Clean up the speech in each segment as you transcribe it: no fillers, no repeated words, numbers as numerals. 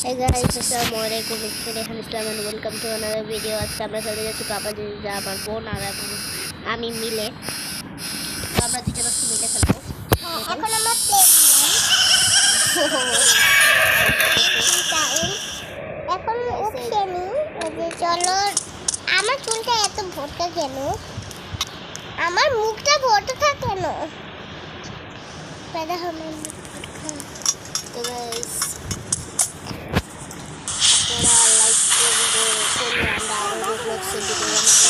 Hey guys, Assalamualaikum. It's Rehan Islam and welcome to another video. আজকে আমরা চলে যাচ্ছি পাপা দিদা আমার বোন আর আমি মিলে আমরা দুজন মিলে খেলবো। এখন আমরা প্লে দিলাম। এখন উঠেনি যে চলো আমার চুলটা এত ভোটা কেন, আমার মুখটা ভোটা থাকে কেন? পেদা হবে তো গাইস আপনারা লাইক করলে আমরা আরো রোবলক্সের ভিডিও বানাবো।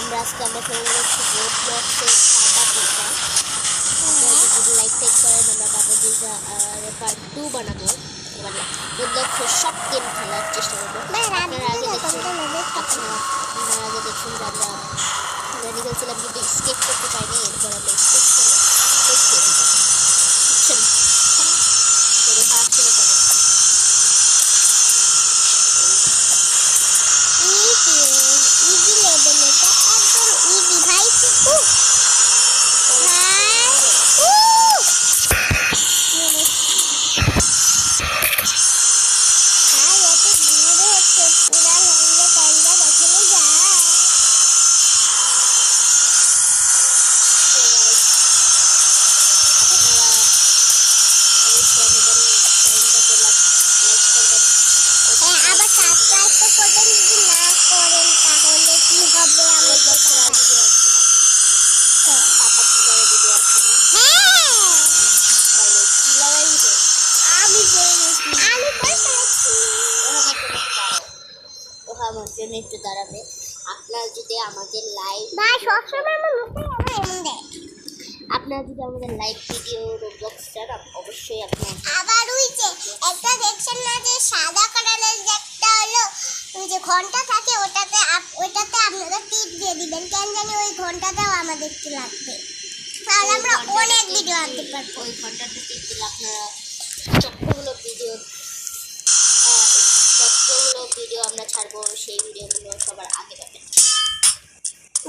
আমরা চলে যাচ্ছি রোবলক্সের পাপা দিদা। যদি লাইক টেক করেন আমরা পাপা দিদা পার্ট 2 বানাবো। মানে রোবলক্সের সব গেম খেলার চেষ্টা করবো। আপনারা আগে দেখছেন যে আমরা রেডি করেছিলাম কিন্তু স্কেপ করতে পারিনি, এরপর আমরা স্কেপ করে বুঝছেন আমার জন্য একটু দাঁড়াবে। আপনারা যদি আমাদের লাইভ আপনারা যদি আমাদের লাইভ ভিডিও রোবলক্স চান অবশ্যই আপনারা আবার ওই যে একটা দেখছেন না যে সাদা কালারের যে একটা হলো ওই যে ঘন্টা থাকে ওটাতে আপনারা টিপ দিয়ে দিবেন, কেন জানি ওই ঘন্টাটাও আমাদের একটু লাগবে, তাহলে আমরা অনেক ভিডিও আনতে পারবো। ওই ঘন্টাটা টিপ দিলে আপনারা যতগুলো ভিডিও আমরা ছাড়বো সেই ভিডিওগুলো সবার আগে পাবেন।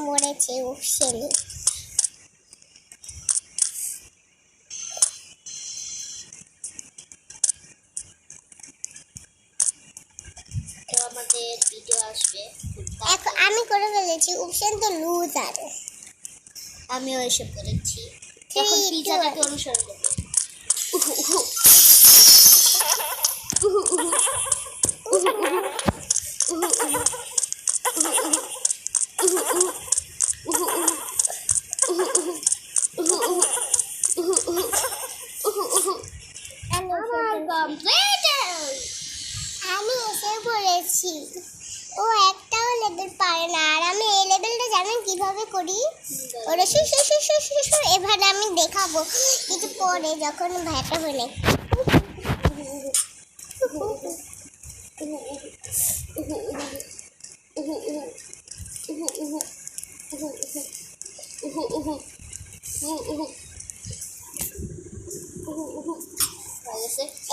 মরেছে উফসেনি তো আমাদের ভিডিও আসবে। এখন আমি করে ফেলেছি উফসেন তো লুজার, আমিও এসব করেছি। এখন পিজাটাকে অনুসরণ করবো। আমি এসে পড়েছি। ও একটাও লেভেল পারে না, আর আমি এই লেভেলটা জানেন কিভাবে করি? ওরা এভাবে আমি দেখাবো কিছু পরে যখন ভাইটা হলে।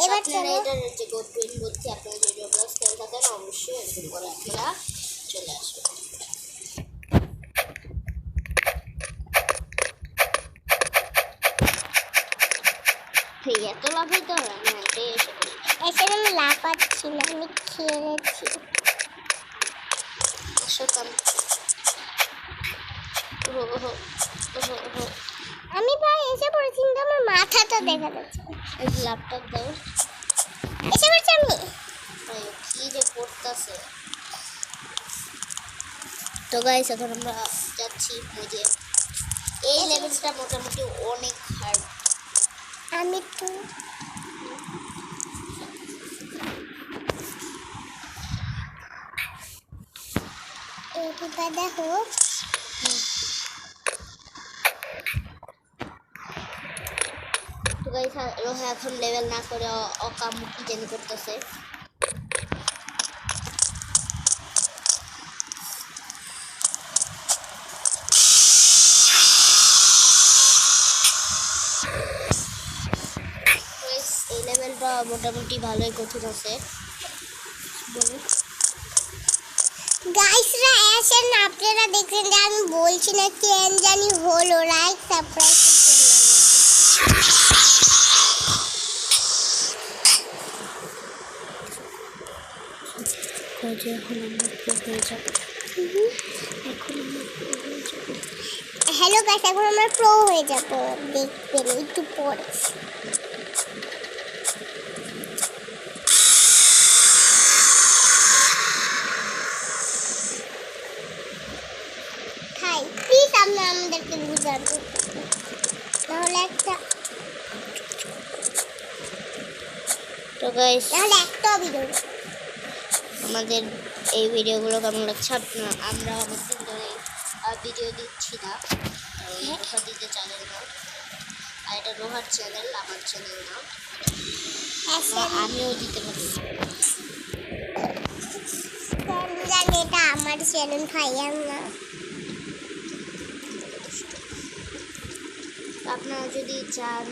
এবার আপনারা যে গোটুইন বলছি আপনারা যদি রোবলক্স খেলে থাকেন অবশ্যই এরকম করে আপনারা চলে আসবেন। এত লাভ হইতে হবে আমি এটাই এসে করি। এখানে আমি লাফাচ্ছি না, আমি খেলেছি। আমি প্রায় এসে পড়েছি কিন্তু আমার মাথাটা দেখা যাচ্ছে। এই ল্যাপটপ দাও। এসে পড়েছি আমি। কি যে করতেছে। তো গাইস এখন আমরা যাচ্ছি যে এই লেভেলটা মোটামুটি অনেক হার্ড। আমি তো এইটা দেখো তো গাইস রোহা এখন লেভেল না করে অকাম কি জানি করতেছে। এই লেভেলটা মোটামুটি ভালোই কঠিন আছে। গাইসরা আসেন, আপনারা দেখছেন যে আমি বলছি না কেন জানি হলো লাইক সাবস্ক্রাইব করুন। যে এখন আমরা প্রো হয়ে যাব। এখন আমরা প্রো হয়ে যাব। হ্যালো গাইস, এখন আমরা প্রো হয়ে যাব, দেখবেন একটু পরে। ভাই প্লিজ আপনি আমাদেরকে বুঝাবেন, নাহলে একটা তো গাইস নাহলে একটা ভিডিও। আমাদের এই ভিডিওগুলো কেমন লাগছে? আমরা অনেকদিন ধরে ভিডিও দিচ্ছি না, রোহা দিতে চ্যানেল না, আর এটা রোহার চ্যানেল, আমার চ্যানেল না। আমিও দিতে পারি, জানি এটা আমার চ্যানেল ভাই। আপনারা যদি চান,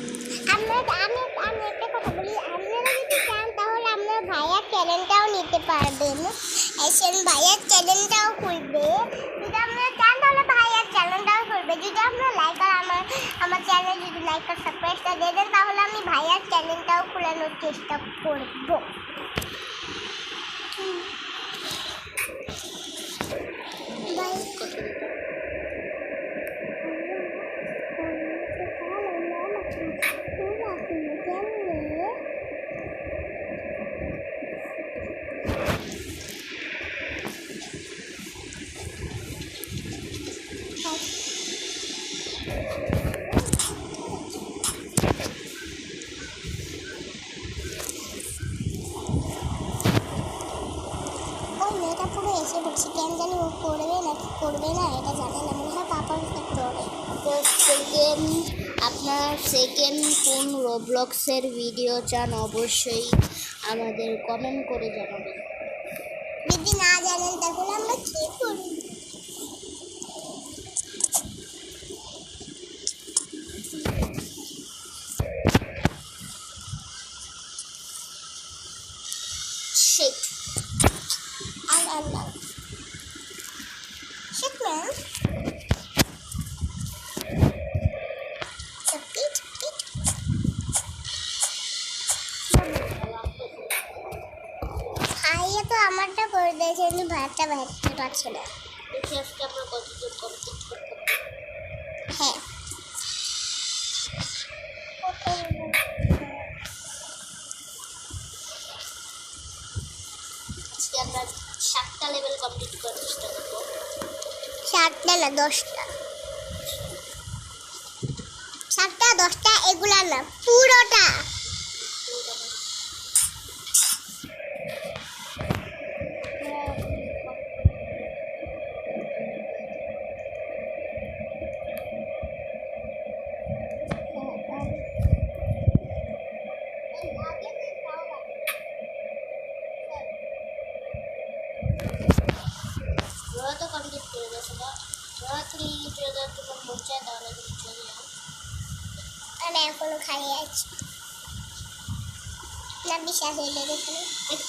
আমি একটা কথা বলি, আপনারা যদি চান তাহলে আপনার ভাইয়ার চ্যানেলটাও নিতে পারবেন, এসেন ভাইয়ার চ্যানেলটাও খুলবে। যদি আপনারা চান তাহলে ভাইয়ার চ্যানেলটাও খুলবে। যদি আপনারা লাইক আর আমার চ্যানেল যদি লাইক আর সাবস্ক্রাইবটা দিয়ে দেন তাহলে আমি ভাইয়ার চ্যানেলটাও খোলানোর চেষ্টা করব। মেয়েটা পুরো এসে পড়ছে, কেন জানি ও করবে না কি করবে না এটা জানে না, মনে হয় পাপার সাথে করবে। আপনার সেকেন্ড কোন রোবলক্সের ভিডিও চান অবশ্যই আমাদের কমেন্ট করে জানাবেন। যদি না জানেন তাহলে আমরা কি করি? Shit. Allah. Shit, man. ভাইয়া তো আমারটা করে দিয়েছে, কিন্তু ভাইয়ারটা ভাইয়ারটা পাচ্ছে না। দেখি আজকে আমরা কতদূর কমপ্লিট করতে পারি। হ্যাঁ, আজকে আমরা 7টা লেভেল কমপ্লিট করার চেষ্টা করবো। 7টা না 10টা, 7টা 10টা এগুলা না, পুরোটা। রোহা তো কমপ্লিট করে গেছে না। রোহা তুমি যদি তোমার মন চায় তাহলে তুমি চলে যাও। আমি এখনো খাইয়ে আছি না, বিশ্বাস হইলে দেখুন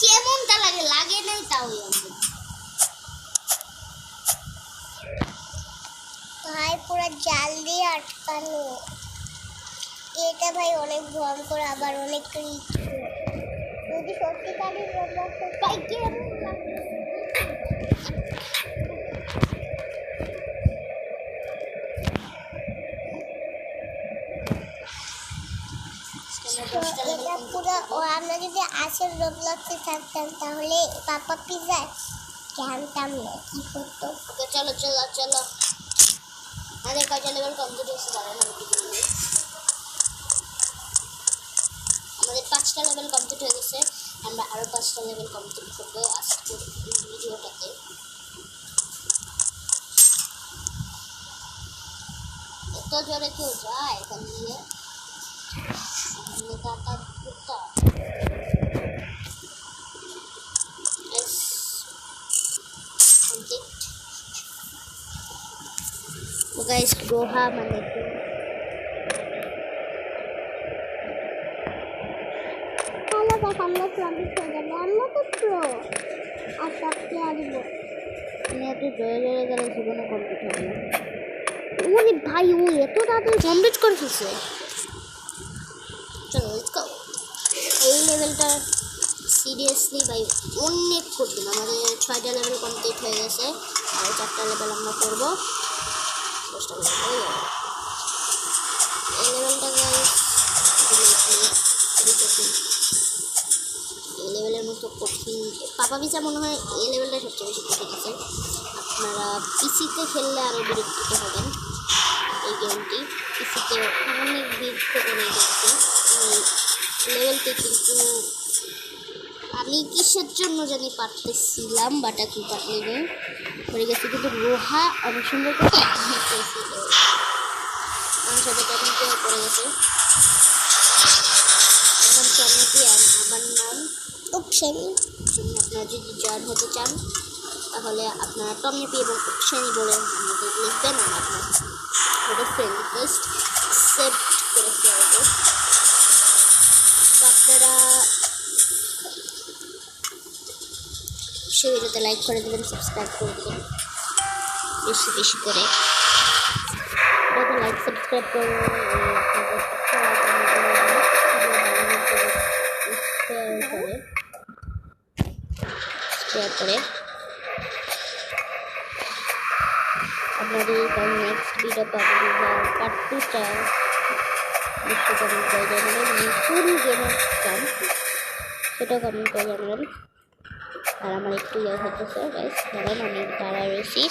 কেমনটা লাগে, লাগে নাই তাও ভাই পুরো জাল দিয়ে আটকানো। এটা ভাই অনেক ভয়ঙ্কর, আবার অনেক রিস্ক। যদি সত্যিকারই ভাই কেমন লাগছে? এটা পুরো আমরা যদি আসল রোবলক্সে থাকতাম তাহলে পাপা পিজা জানতাম না কি করতো। ওকে চলো চলো চলো, আমাদের কয়টা লেভেল কমপ্লিট হয়েছে জানেন? আমাদের 5টা লেভেল কমপ্লিট হয়ে গেছে। আমরা আরও 5টা লেভেল কমপ্লিট করবো আজকের ভিডিওটাতে। এত জোরে কেউ যায় এখান দিয়ে? तो गाइस रोहा মানে কি হ্যালো গাইস, আমরা কমপ্লিট হয়ে যাবে, আমরা তো প্রো। আর সব প্লেয়ারই বল, আমি এত জোরে জোরে গেলে জীবনে কমপ্লিট হবে না। ওরে ভাই, ও এত তাড়াতাড়ি কমপ্লিট করে ফেলছে। চলো লেটস গো। এই লেভেলটা সিরিয়াসলি ভাই অনেক কঠিন। আমাদের 6টা লেভেল কমপ্লিট হয়ে গেছে, আর 4টা লেভেল আমরা করবো, 10টা লেভেল হয়ে যাবে। এই লেভেলটা গাইস খুবই কঠিন, এই লেভেলের মতো কঠিন পাপা পিসা মনে হয় এই লেভেলটা সবচেয়ে বেশি কঠিন আছে। আপনারা পিসিতে খেললে আরও বিরক্তিত হবেন। এই গেমটি পিসিতে অনেক বিরক্ত করে গেছে এই লেভেলটি, কিন্তু আমি কিসের জন্য জানি পারতেছিলাম, বাট এখন পারলি পড়ে গেছে। কিন্তু লোহা অনেক সুন্দর করে পেয়েছিল, আমার সাথে তখন কেউ পড়ে গেছে। এখন টমেটি আমার নাম উপসেনি। আপনারা যদি জয়েন হতে চান তাহলে আপনারা টমেটি এবং উপসেনি বলে আমাদের লিখবেন, আর আপনার ফ্রেন্ড রিকোয়েস্ট অ্যাকসেপ্ট করেছে আমাদের। তো আপনারা সেই ভিডিওতে লাইক করে দেবেন, সাবস্ক্রাইব করে দেবেন বেশি বেশি করে। লাইক সাবস্ক্রাইব করে শেয়ার করে আপনাদের নেক্সট ভিডিও পাবো পার্ট 2টা নিশ্চয় কমেন্ট করে জানাবেন। কোন গেমের চান সেটাও কমেন্ট করে জানাবেন। আর আমার একটু ইয়ে হতেছে গাইস, কারণ আমি তারা রয়েছি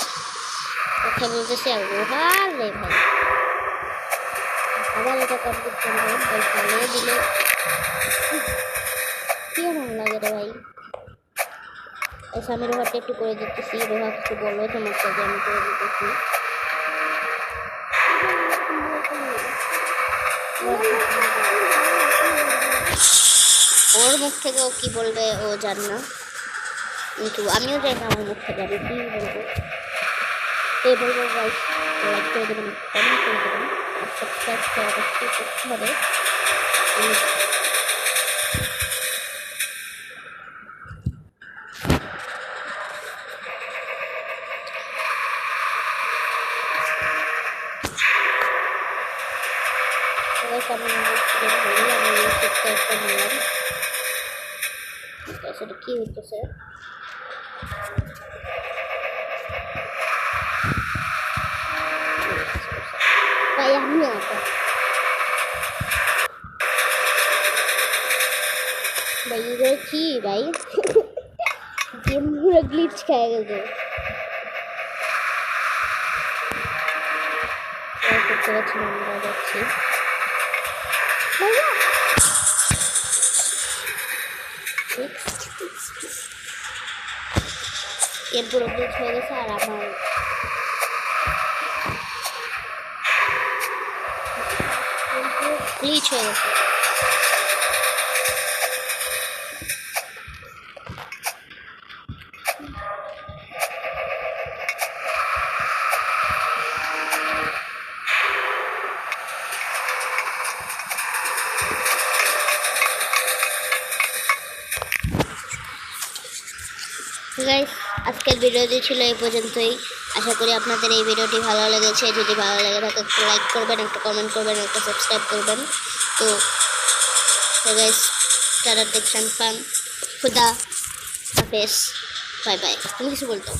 কথা বলতেছি আর লোহার রে ভাই। আবার এটা কমপ্লিট করবেন তাই ফলে দিলে কি এমন লাগে রে ভাই। আচ্ছা আমি রোহাটা একটু করে দিতেছি, রোহা কিছু বললো তোমার কাছে, আমি করে দিতেছি। ওর মুখ থেকে ও কী বলবে ও জান না, কিন্তু আমিও জানি না আমার মুখ থেকে আমি কী বলবো। এই বলবো গাইস লাইক করে দেবেন, কমেন্ট করে দেবেন, আর সাবস্ক্রাইব করা অবশ্যই করতে হবে। সেটা কি হইতেছে ভাই, আমি ভাই এগুলো কি ভাই, গেম পুরো গ্লিচ খেয়ে গেছে। করতে পারছি না, আমরা যাচ্ছি এর পুরো গ্লিচ হয়ে গেছে। আর আমার গ্লিচ হয়ে গেছে। গাইস আজকের ভিডিওটি ছিল এই পর্যন্তই। আশা করি আপনাদের এই ভিডিওটি ভালো লেগেছে। যদি ভালো লেগে থাকে একটু লাইক করবেন, একটা কমেন্ট করবেন, একটা সাবস্ক্রাইব করবেন। তো গাইস টাটা, টেকশন ফান, খুদা হাফেজ, বাই বাই। তুমি কিছু বলতো?